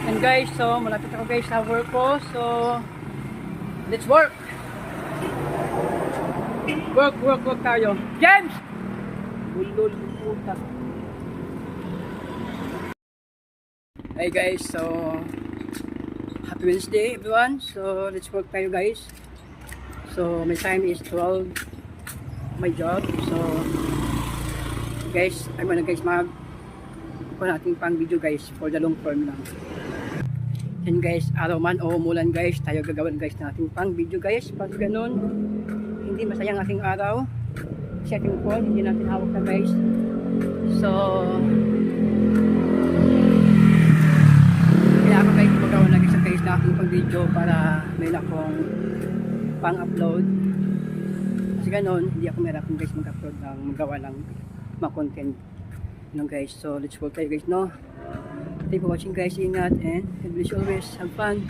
And guys, so malapit ako guys sa work ko. So, let's work! Work tayo. James! Bulol puta. Hey guys, so happy Wednesday everyone. So, let's work tayo guys. So, my time is 12. My job. So, guys, I'm gonna guys natin pang video guys for the long term lang. Yan guys, araw man o umulan guys, tayo gagawin guys natin pang video guys. Pag ganun, hindi masayang ating araw. Kasi ating phone, hindi natin hawak na guys. So, kaya ako guys magawa na guys na aking pang video para may akong pang upload. Kasi ganun, hindi ako mahirapan guys mag-upload ng magawa ng mga content. Guys, so let's work tayo guys, no? Thank you for watching guys, ingat and God bless you always, have fun.